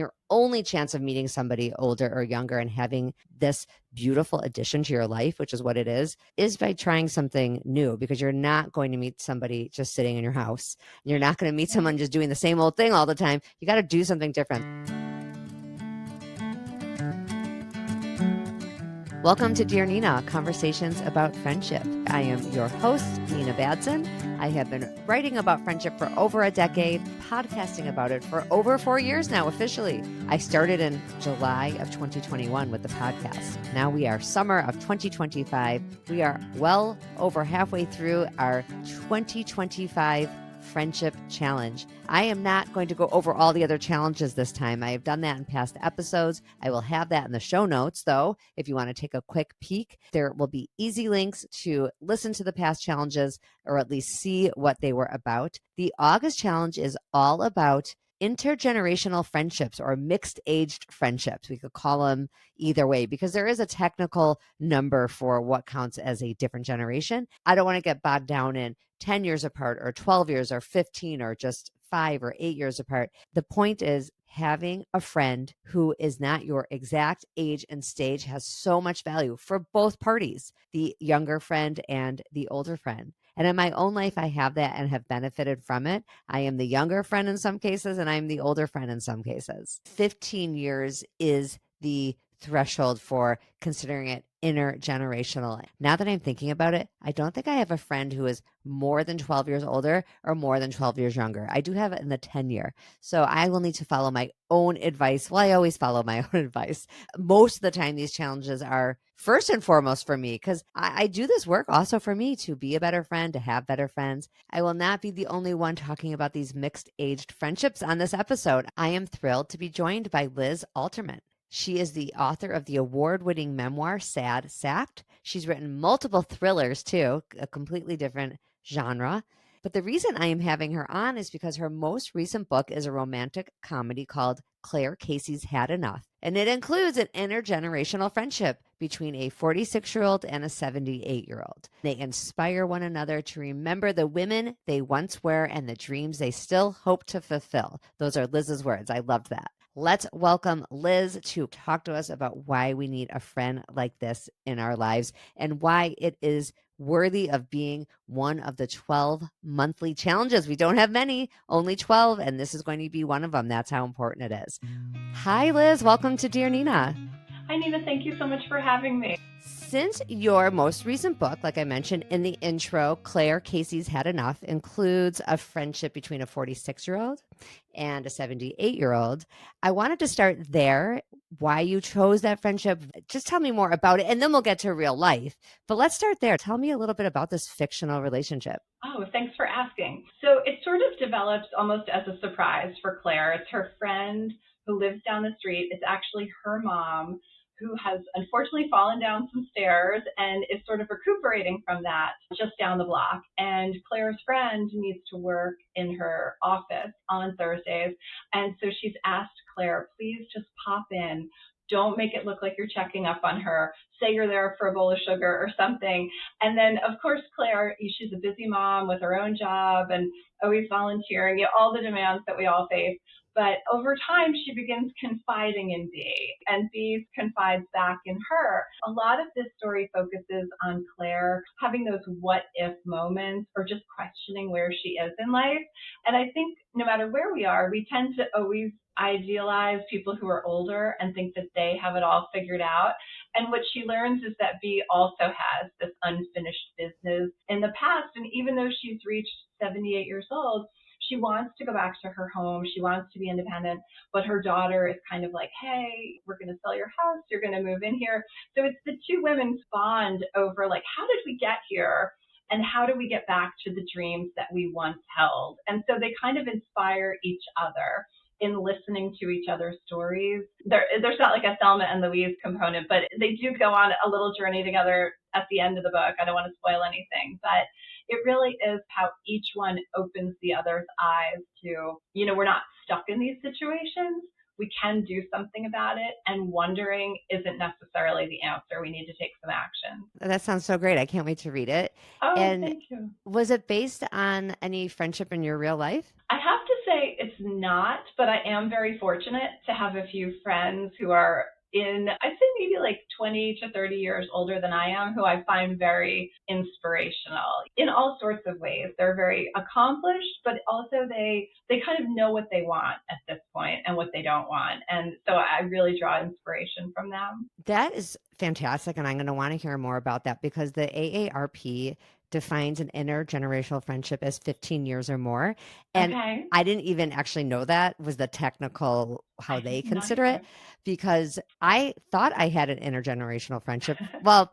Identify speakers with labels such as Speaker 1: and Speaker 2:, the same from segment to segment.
Speaker 1: Your only chance of meeting somebody older or younger and having this beautiful addition to your life, which is what it is by trying something new, because you're not going to meet somebody just sitting in your house. You're not going to meet someone just doing the same old thing all the time. You got to do something different. Welcome to Dear Nina, Conversations About Friendship. I am your host, Nina Badson. I have been writing about friendship for over a decade, podcasting about it for over 4 years now officially. I started in July of 2021 with the podcast. Now we are summer of 2025. We are well over halfway through our 2025 Friendship Challenge. I am not going to go over all the other challenges this time. I have done that in past episodes. I will have that in the show notes, though. If you want to take a quick peek, there will be easy links to listen to the past challenges or at least see what they were about. The August challenge is all about intergenerational friendships or mixed-aged friendships. We could call them either way because there is a technical number for what counts as a different generation. I don't want to get bogged down in 10 years apart or 12 years or 15 or just 5 or 8 years apart. The point is having a friend who is not your exact age and stage has so much value for both parties, the younger friend and the older friend. And in my own life, I have that and have benefited from it. I am the younger friend in some cases, and I'm the older friend in some cases. 15 years is the threshold for considering it intergenerational. Now that I'm thinking about it, I don't think I have a friend who is more than 12 years older or more than 12 years younger. I do have it in the 10 year. So I will need to follow my own advice. Well, I always follow my own advice. Most of the time, these challenges are first and foremost for me because I do this work also for me to be a better friend, to have better friends. I will not be the only one talking about these mixed-aged friendships on this episode. I am thrilled to be joined by Liz Alterman. She is the author of the award-winning memoir, Sad Sacked. She's written multiple thrillers, too, a completely different genre. But the reason I am having her on is because her most recent book is a romantic comedy called Claire Casey's Had Enough. And it includes an intergenerational friendship between a 46-year-old and a 78-year-old. They inspire one another to remember the women they once were and the dreams they still hope to fulfill. Those are Liz's words. I loved that. Let's welcome Liz to talk to us about why we need a friend like this in our lives and why it is worthy of being one of the 12 monthly challenges. We don't have many, only 12, and this is going to be one of them. That's how important it is. Hi, Liz. Welcome to Dear Nina.
Speaker 2: Hi, Nina. Thank you so much for having me.
Speaker 1: Since your most recent book, like I mentioned in the intro, Claire Casey's Had Enough, includes a friendship between a 46-year-old and a 78-year-old, I wanted to start there, why you chose that friendship. Just tell me more about it, and then we'll get to real life. But let's start there. Tell me a little bit about this fictional relationship.
Speaker 2: Oh, thanks for asking. So it sort of developed almost as a surprise for Claire. It's her friend who lives down the street. It's actually her mom who has unfortunately fallen down some stairs and is sort of recuperating from that just down the block. And Claire's friend needs to work in her office on Thursdays. And so she's asked Claire, please just pop in. Don't make it look like you're checking up on her. Say you're there for a bowl of sugar or something. And then, of course, Claire, she's a busy mom with her own job and always volunteering, all the demands that we all face. But over time, she begins confiding in Bea, and Bea confides back in her. A lot of this story focuses on Claire having those what-if moments or just questioning where she is in life. And I think no matter where we are, we tend to always idealize people who are older and think that they have it all figured out. And what she learns is that Bea also has this unfinished business in the past. And even though she's reached 78 years old, she wants to go back to her home. She wants to be independent, but her daughter is kind of like, hey, we're going to sell your house. You're going to move in here. So it's the two women's bond over like, how did we get here? And how do we get back to the dreams that we once held? And so they kind of inspire each other in listening to each other's stories. There's not like a Thelma and Louise component, but they do go on a little journey together at the end of the book. I don't want to spoil anything, but it really is how each one opens the other's eyes to, we're not stuck in these situations. We can do something about it, and wondering isn't necessarily the answer. We need to take some action.
Speaker 1: That sounds so great. I can't wait to read it.
Speaker 2: Oh,
Speaker 1: and
Speaker 2: thank you.
Speaker 1: Was it based on any friendship in your real life?
Speaker 2: I have to say it's not, but I am very fortunate to have a few friends who are I'd say maybe like 20 to 30 years older than I am, who I find very inspirational in all sorts of ways. They're very accomplished, but also they kind of know what they want at this point and what they don't want. And so I really draw inspiration from them.
Speaker 1: That is fantastic. And I'm going to want to hear more about that because the AARP defines an intergenerational friendship as 15 years or more. And
Speaker 2: Okay.
Speaker 1: I didn't even actually know that was the technical how
Speaker 2: I
Speaker 1: they
Speaker 2: did not
Speaker 1: consider it
Speaker 2: either.
Speaker 1: because I thought I had an intergenerational friendship. Well,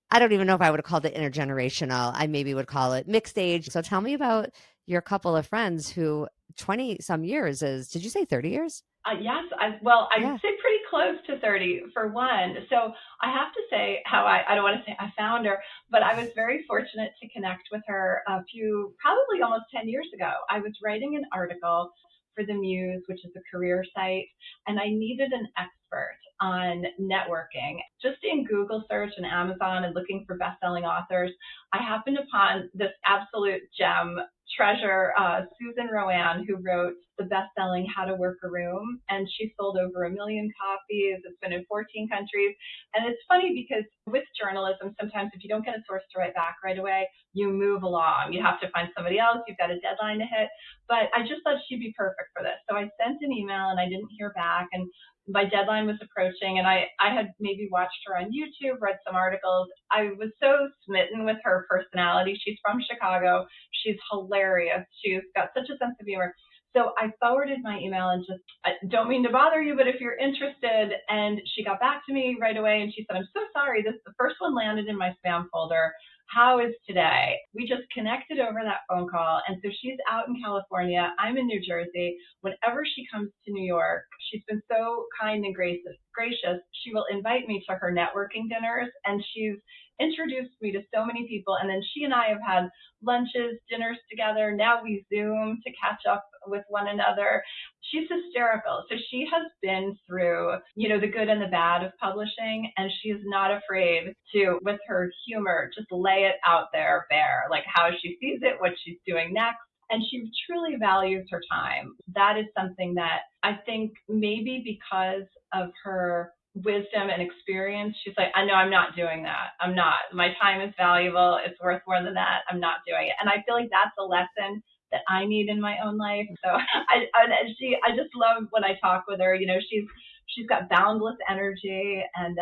Speaker 1: I don't even know if I would have called it intergenerational. I maybe would call it mixed age. So tell me about your couple of friends who 20 some years is, did you say 30 years?
Speaker 2: Yes, I'd
Speaker 1: Yeah.
Speaker 2: say pretty close to 30 for one. So I have to say how I don't want to say I found her, but I was very fortunate to connect with her probably almost 10 years ago. I was writing an article for the Muse, which is a career site, and I needed an expert on networking. Just in Google search and Amazon and looking for best-selling authors, I happened upon this absolute gem treasure, Susan Rowan, who wrote the best-selling How to Work a Room, and she sold over 1 million copies. It's been in 14 countries. And it's funny because with journalism, sometimes if you don't get a source to write back right away, you move along. You have to find somebody else. You've got a deadline to hit. But I just thought she'd be perfect for this. So I sent an email and I didn't hear back. And my deadline was approaching, and I had maybe watched her on YouTube, read some articles. I was so smitten with her personality. She's from Chicago. She's hilarious. She's got such a sense of humor. So I forwarded my email and just, I don't mean to bother you, but if you're interested, and she got back to me right away and she said, I'm so sorry, the first one landed in my spam folder. How is today? We just connected over that phone call. And so she's out in California. I'm in New Jersey. Whenever she comes to New York, she's been so kind and gracious. She will invite me to her networking dinners, and she's introduced me to so many people. And then she and I have had lunches, dinners together. Now we Zoom to catch up with one another. She's hysterical. So she has been through, the good and the bad of publishing, and she's not afraid to, with her humor, just lay it out there bare, like how she sees it, what she's doing next. And she truly values her time. That is something that I think maybe because of her wisdom and experience, she's like, I know I'm not doing that. I'm not. My time is valuable. It's worth more than that. I'm not doing it. And I feel like that's a lesson that I need in my own life. So I just love when I talk with her. She's got boundless energy, and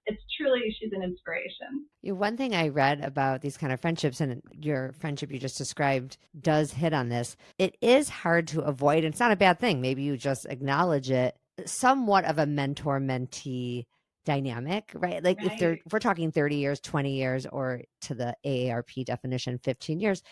Speaker 2: she's an inspiration.
Speaker 1: One thing I read about these kind of friendships, and your friendship you just described does hit on this. It is hard to avoid. It's not a bad thing. Maybe you just acknowledge it. Somewhat of a mentor mentee dynamic, right? Like
Speaker 2: Right.
Speaker 1: if we're talking 30 years, 20 years, or to the AARP definition, 15 years,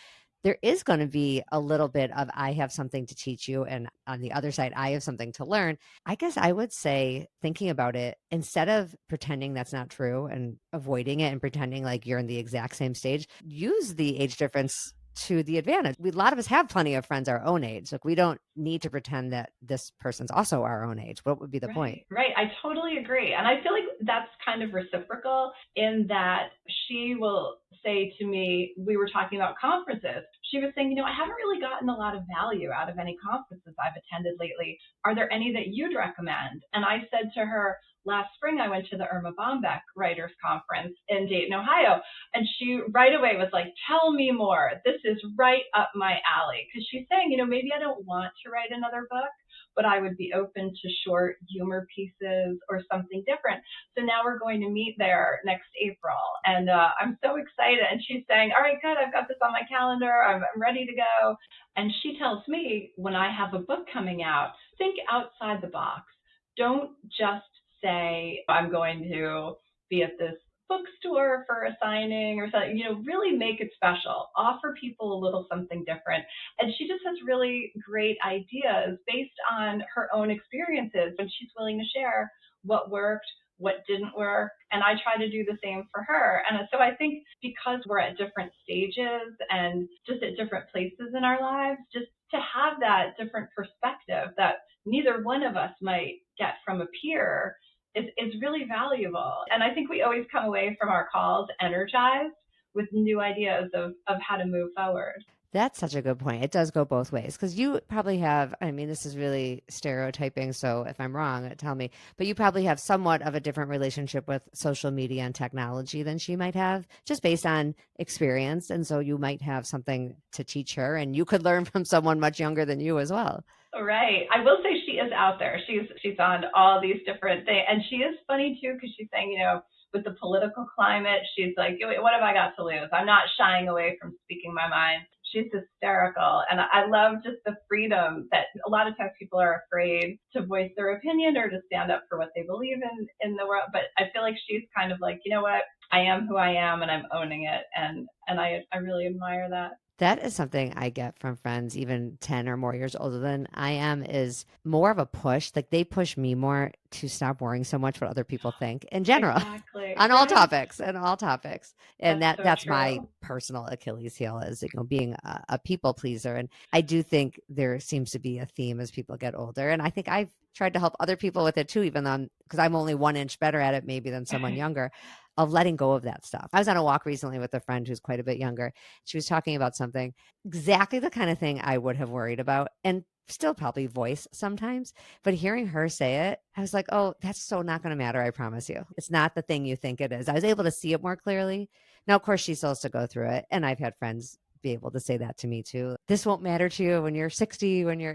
Speaker 1: there is going to be a little bit of I have something to teach you, and on the other side I have something to learn. I guess I would say, thinking about it, instead of pretending that's not true and avoiding it and pretending like you're in the exact same stage, use the age difference to the advantage. A lot of us have plenty of friends our own age. Like, we don't need to pretend that this person's also our own age. What would be the point?
Speaker 2: Right, right. I totally agree. And I feel like that's kind of reciprocal in that she will say to me, we were talking about conferences. She was saying, I haven't really gotten a lot of value out of any conferences I've attended lately. Are there any that you'd recommend? And I said to her, last spring, I went to the Irma Bombeck Writers Conference in Dayton, Ohio. And she right away was like, tell me more. This is right up my alley. Because she's saying, maybe I don't want to write another book, but I would be open to short humor pieces or something different. So now we're going to meet there next April. And I'm so excited. And she's saying, all right, good, I've got this on my calendar. I'm ready to go. And she tells me, when I have a book coming out, think outside the box. Don't just say, I'm going to be at this bookstore for a signing or something. Really make it special. Offer people a little something different. And she just has really great ideas based on her own experiences, and she's willing to share what worked, what didn't work. And I try to do the same for her. And so I think because we're at different stages and just at different places in our lives, just to have that different perspective that neither one of us might get from a peer is really valuable. And I think we always come away from our calls energized with new ideas of how to move forward.
Speaker 1: That's such a good point. It does go both ways because you probably have, I mean, this is really stereotyping. So if I'm wrong, tell me, but you probably have somewhat of a different relationship with social media and technology than she might have, just based on experience. And so you might have something to teach her, and you could learn from someone much younger than you as well.
Speaker 2: Right. I will say she is out there. She's on all these different things, and she is funny too because she's saying, with the political climate, she's like, "What have I got to lose? I'm not shying away from speaking my mind." She's hysterical, and I love just the freedom that a lot of times people are afraid to voice their opinion or to stand up for what they believe in the world. But I feel like she's kind of like, you know what? I am who I am, and I'm owning it, and I really admire that.
Speaker 1: That is something I get from friends, even 10 or more years older than I am, is more of a push. Like they push me more to stop worrying so much what other people think in general
Speaker 2: Exactly.
Speaker 1: on all
Speaker 2: Right.
Speaker 1: topics and all topics. And
Speaker 2: That's so
Speaker 1: that's my
Speaker 2: true.
Speaker 1: personal Achilles heel is, being a people pleaser. And I do think there seems to be a theme as people get older. And I think I've tried to help other people with it too, even though because I'm only 1 inch better at it maybe than someone younger, of letting go of that stuff. I was on a walk recently with a friend who's quite a bit younger. She was talking about something exactly the kind of thing I would have worried about and still probably voice sometimes. But hearing her say it, I was like, oh, that's so not going to matter. I promise you. It's not the thing you think it is. I was able to see it more clearly. Now, of course, she still has to go through it. And I've had friends be able to say that to me too. This won't matter to you when you're 60, when you're.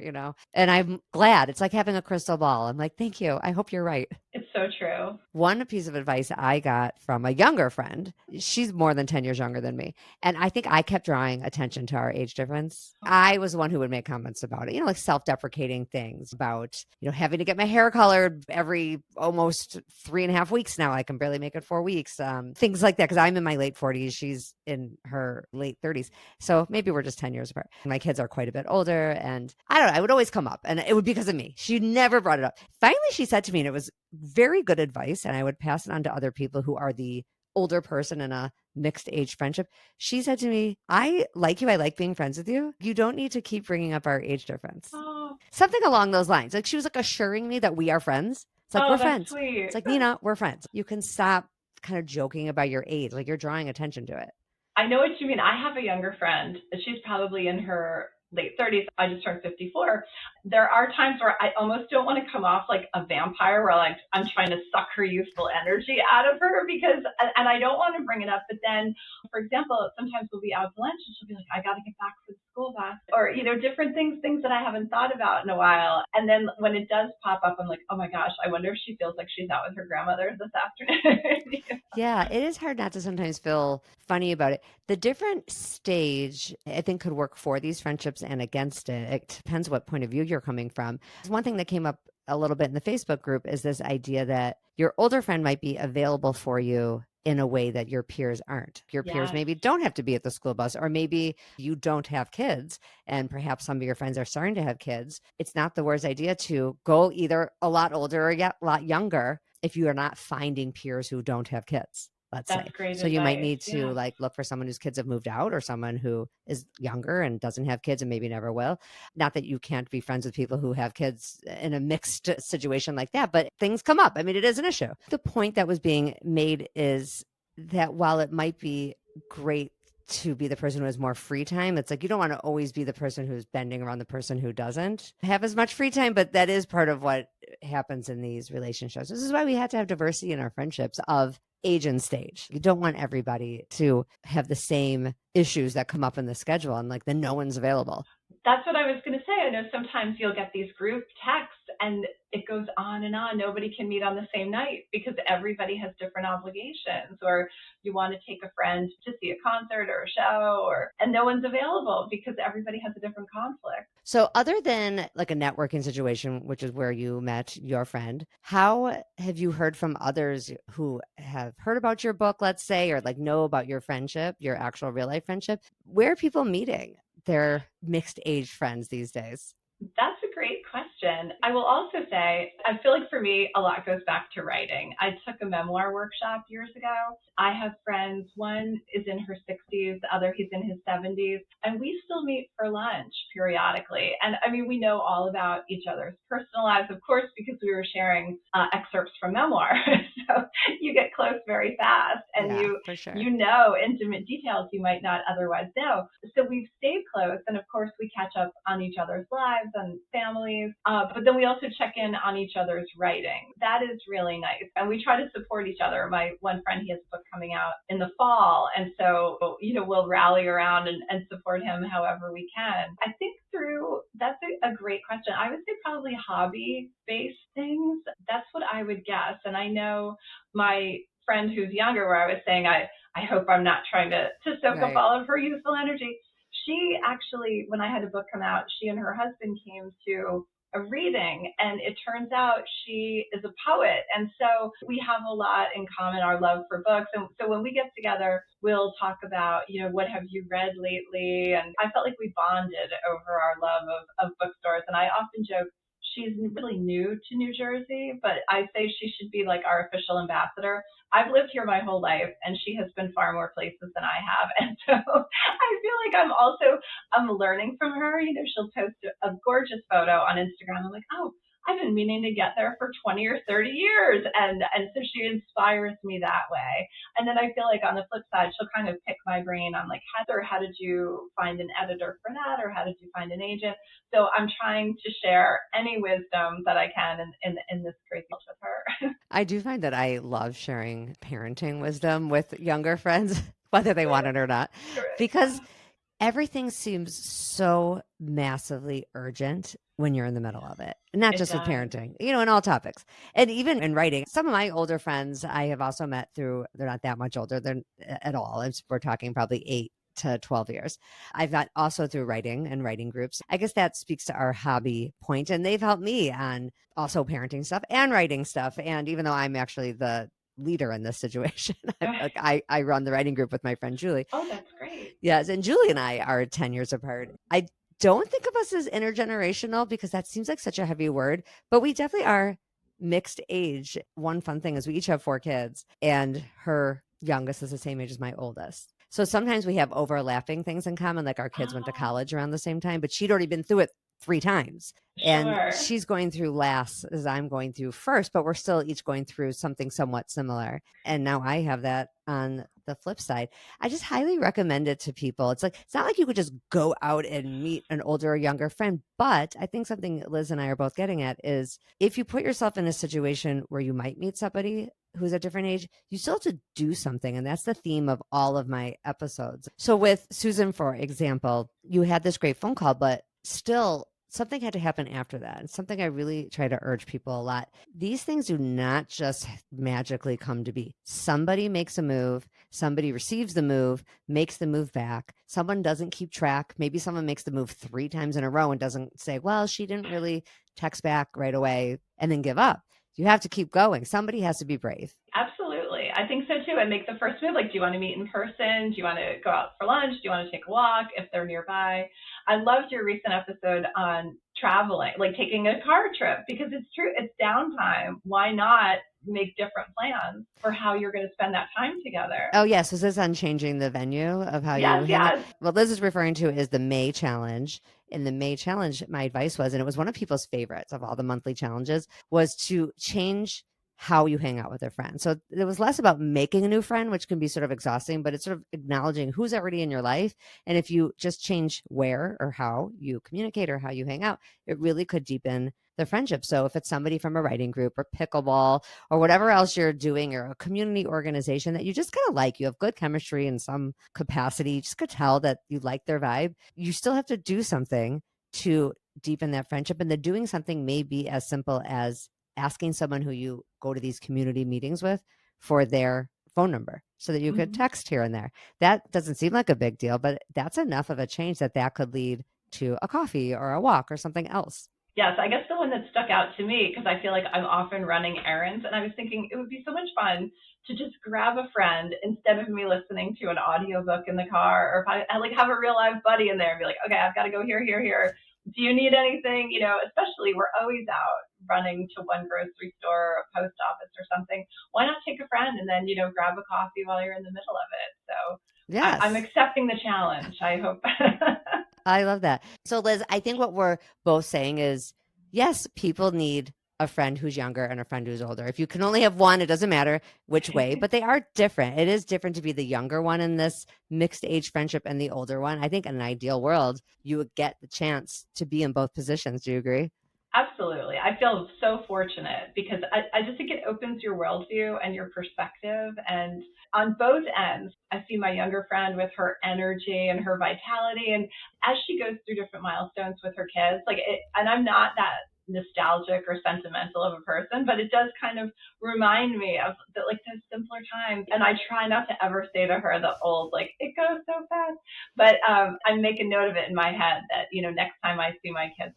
Speaker 1: And I'm glad. It's like having a crystal ball. I'm like, thank you. I hope you're right.
Speaker 2: It's so true.
Speaker 1: One piece of advice I got from a younger friend, she's more than 10 years younger than me. And I think I kept drawing attention to our age difference. I was the one who would make comments about it, like self deprecating things about, having to get my hair colored every almost 3.5 weeks now. I can barely make it 4 weeks. Things like that. Cause I'm in my late 40s. She's in her late 30s. So maybe we're just 10 years apart. My kids are quite a bit older. And I don't know, it would always come up and it would be because of me. She never brought it up. Finally, she said to me, and it was very good advice, and I would pass it on to other people who are the older person in a mixed age friendship. She said to me, I like you. I like being friends with you. You don't need to keep bringing up our age difference.
Speaker 2: Oh,
Speaker 1: Something along those lines. Like she was like assuring me that we are friends. It's like,
Speaker 2: oh,
Speaker 1: we're
Speaker 2: that's
Speaker 1: friends.
Speaker 2: sweet.
Speaker 1: It's like, Nina, we're friends. You can stop kind of joking about your age. Like you're drawing attention to it.
Speaker 2: I know what you mean. I have a younger friend. She's probably in her late 30s. I just turned 54. There are times where I almost don't want to come off like a vampire where like I'm trying to suck her youthful energy out of her and I don't want to bring it up. But then, for example, sometimes we'll be out to lunch and she'll be like, I got to get back for the school bus or, different things that I haven't thought about in a while. And then when it does pop up, I'm like, oh my gosh, I wonder if she feels like she's out with her grandmother this afternoon.
Speaker 1: Yeah, it is hard not to sometimes feel funny about it. The different stage, I think, could work for these friendships and against it. It depends what point of view you're coming from. One thing that came up a little bit in the Facebook group is this idea that your older friend might be available for you in a way that your peers aren't. Your peers
Speaker 2: Yes.
Speaker 1: maybe don't have to be at the school bus, or maybe you don't have kids, and perhaps some of your friends are starting to have kids. It's not the worst idea to go either a lot older or yet a lot younger if you are not finding peers who don't have kids, let's
Speaker 2: That's
Speaker 1: say.
Speaker 2: great
Speaker 1: So you might
Speaker 2: advice.
Speaker 1: need to
Speaker 2: Yeah.
Speaker 1: like look for someone whose kids have moved out or someone who is younger and doesn't have kids and maybe never will. Not that you can't be friends with people who have kids in a mixed situation like that, but things come up. I mean, it is an issue. The point that was being made is that while it might be great to be the person who has more free time, it's like you don't want to always be the person who's bending around the person who doesn't have as much free time, but that is part of what happens in these relationships. This is why we have to have diversity in our friendships of age and stage. You don't want everybody to have the same issues that come up in the schedule and like then no one's available.
Speaker 2: That's what I was going to say. I know sometimes you'll get these group texts and it goes on and on. Nobody can meet on the same night because everybody has different obligations, or you want to take a friend to see a concert or a show, and no one's available because everybody has a different conflict.
Speaker 1: So other than like a networking situation, which is where you met your friend, how have you heard from others who have heard about your book, let's say, or like know about your friendship, your actual real life friendship? Where are people meeting their mixed age friends these days?
Speaker 2: That's a great question. I will also say, I feel like for me, a lot goes back to writing. I took a memoir workshop years ago. I have friends, one is in her 60s, the other he's in his 70s, and we still meet for lunch periodically. And I mean, we know all about each other's personal lives, of course, because we were sharing excerpts from memoirs. so you get close very fast, and
Speaker 1: Yeah, for sure.
Speaker 2: you know intimate details you might not otherwise know. So we've stayed close, and of course we catch up on each other's lives and families. But then we also check in on each other's writing. That is really nice, and we try to support each other. My one friend, he has a book coming out in the fall, and so we'll rally around and support him however we can. I think through that's a great question. I would say probably hobby based things. That's what I would guess. And I know my friend who's younger, where I was saying I hope I'm not trying to soak up
Speaker 1: Right.
Speaker 2: all of her youthful energy. She actually, when I had a book come out, she and her husband came to a reading, and it turns out she is a poet, and so we have a lot in common, our love for books. And so when we get together, we'll talk about what have you read lately, and I felt like we bonded over our love of bookstores. And I often joke she's really new to New Jersey, but I say she should be like our official ambassador. I've lived here my whole life, and she has been far more places than I have, and so I feel like I'm learning from her. She'll post a gorgeous photo on Instagram. I'm like, oh, I've been meaning to get there for 20 or 30 years. And so she inspires me that way. And then I feel like on the flip side, she'll kind of pick my brain on like, Heather, how did you find an editor for that? Or how did you find an agent? So I'm trying to share any wisdom that I can in this crazy world with her.
Speaker 1: I do find that I love sharing parenting wisdom with younger friends, whether they want it or not, because everything seems so massively urgent when you're in the middle of it, not
Speaker 2: It
Speaker 1: just with
Speaker 2: does.
Speaker 1: parenting, in all topics. And even in writing, some of my older friends I have also met through, they're not that much older than at all. We're talking probably 8 to 12 years. I've got also through writing and writing groups. I guess that speaks to our hobby point, and they've helped me on also parenting stuff and writing stuff. And even though I'm actually the leader in this situation, I run the writing group with my friend Julie.
Speaker 2: Oh, that's great.
Speaker 1: Yes, and Julie and I are 10 years apart. I don't think of us as intergenerational because that seems like such a heavy word, but we definitely are mixed age. One fun thing is we each have 4 kids, and her youngest is the same age as my oldest. So sometimes we have overlapping things in common, like our kids went to
Speaker 2: Oh,
Speaker 1: college around the same time, but she'd already been through it 3 times. And
Speaker 2: sure.
Speaker 1: she's going through last as I'm going through first, but we're still each going through something somewhat similar. And now I have that on the flip side. I just highly recommend it to people. It's not like you could just go out and meet an older or younger friend, but I think something Liz and I are both getting at is if you put yourself in a situation where you might meet somebody who's a different age, you still have to do something. And that's the theme of all of my episodes. So with Susan, for example, you had this great phone call, but still something had to happen after that. And something I really try to urge people a lot. These things do not just magically come to be. Somebody makes a move, somebody receives the move, makes the move back. Someone doesn't keep track. Maybe someone makes the move 3 times in a row and doesn't say, well, she didn't really text back right away, and then give up. You have to keep going. Somebody has to be brave.
Speaker 2: Absolutely. I think so too. And make the first move. Like, do you want to meet in person? Do you want to go out for lunch? Do you want to take a walk if they're nearby? I loved your recent episode on traveling, like taking a car trip, because it's true. It's downtime. Why not make different plans for how you're going to spend that time together?
Speaker 1: Oh, yes. Was this on changing the venue of how you
Speaker 2: Yes,
Speaker 1: hang out?
Speaker 2: yes.
Speaker 1: What Liz is referring to is the May challenge. In the May challenge, my advice was, and it was one of people's favorites of all the monthly challenges, was to change how you hang out with a friend. So it was less about making a new friend, which can be sort of exhausting, but it's sort of acknowledging who's already in your life. And if you just change where or how you communicate or how you hang out, it really could deepen the friendship. So if it's somebody from a writing group or pickleball or whatever else you're doing, or a community organization that you just kind of like, you have good chemistry in some capacity, you just could tell that you like their vibe, you still have to do something to deepen that friendship. And the doing something may be as simple as asking someone who you go to these community meetings with for their phone number so that you could
Speaker 2: Mm-hmm.
Speaker 1: text here and there. That doesn't seem like a big deal, but that's enough of a change that could lead to a coffee or a walk or something else.
Speaker 2: Yes, I guess the one that stuck out to me, because I feel like I'm often running errands, and I was thinking it would be so much fun to just grab a friend instead of me listening to an audiobook in the car, or if I like have a real live buddy in there and be like, okay, I've got to go here, here, here. Do you need anything? Especially we're always out running to one grocery store or a post office or something. Why not take a friend and then, grab a coffee while you're in the middle of it? So I'm
Speaker 1: Yes.
Speaker 2: accepting the challenge. I hope.
Speaker 1: I love that. So, Liz, I think what we're both saying is yes, people need a friend who's younger and a friend who's older. If you can only have one, it doesn't matter which way, but they are different. It is different to be the younger one in this mixed age friendship and the older one. I think in an ideal world, you would get the chance to be in both positions. Do you agree?
Speaker 2: Absolutely. I feel so fortunate because I just think it opens your worldview and your perspective. And on both ends, I see my younger friend with her energy and her vitality. And as she goes through different milestones with her kids, and I'm not that nostalgic or sentimental of a person, but it does kind of remind me of those simpler times. And I try not to ever say to her the old, it goes so fast. But I make a note of it in my head that, next time I see my kids,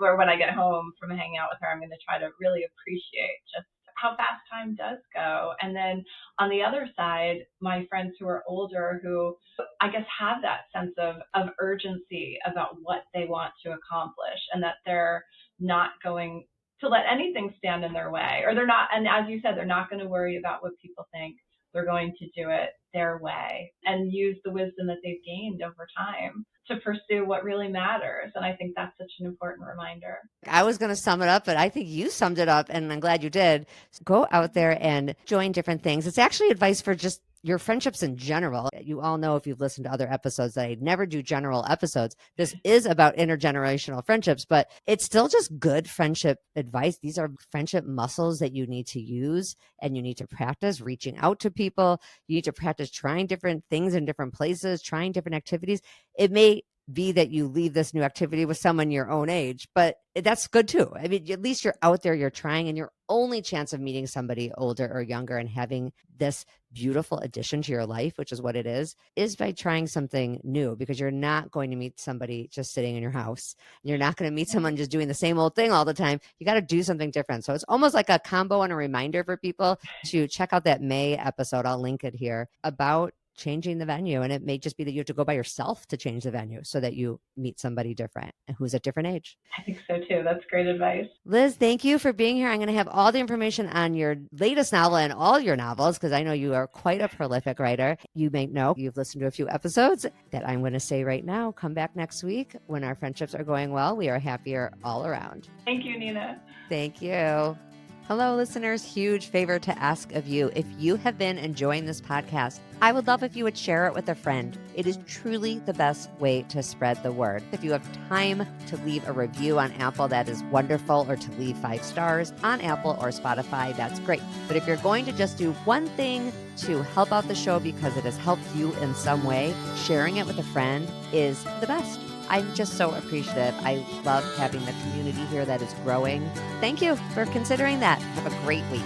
Speaker 2: or when I get home from hanging out with her, I'm going to try to really appreciate just how fast time does go. And then on the other side, my friends who are older, who I guess have that sense of urgency about what they want to accomplish, and that they're not going to let anything stand in their way, or they're not, and as you said, they're not going to worry about what people think. They're going to do it their way and use the wisdom that they've gained over time to pursue what really matters. And I think that's such an important reminder.
Speaker 1: I was going to sum it up, but I think you summed it up, and I'm glad you did. Go out there and join different things. It's actually advice for just your friendships in general. You all know, if you've listened to other episodes, that I never do general episodes. This is about intergenerational friendships, but it's still just good friendship advice. These are friendship muscles that you need to use, and you need to practice reaching out to people. You need to practice trying different things in different places, trying different activities. It may be that you leave this new activity with someone your own age, but that's good too. I mean, at least you're out there, you're trying, and your only chance of meeting somebody older or younger and having this beautiful addition to your life, which is what it is by trying something new, because you're not going to meet somebody just sitting in your house. You're not going to meet someone just doing the same old thing all the time. You got to do something different. So it's almost like a combo and a reminder for people to check out that May episode. I'll link it here, about changing the venue. And it may just be that you have to go by yourself to change the venue so that you meet somebody different and who's at different age.
Speaker 2: I think so too. That's great advice.
Speaker 1: Liz, thank you for being here. I'm going to have all the information on your latest novel and all your novels, because I know you are quite a prolific writer. You may know, you've listened to a few episodes, that I'm going to say right now. Come back next week when our friendships are going well. We are happier all around.
Speaker 2: Thank you, Nina.
Speaker 1: Thank you. Hello, listeners. Huge favor to ask of you. If you have been enjoying this podcast, I would love if you would share it with a friend. It is truly the best way to spread the word. If you have time to leave a review on Apple, that is wonderful, or to leave 5 stars on Apple or Spotify, that's great. But if you're going to just do one thing to help out the show because it has helped you in some way, sharing it with a friend is the best. I'm just so appreciative. I love having the community here that is growing. Thank you for considering that. Have a great week.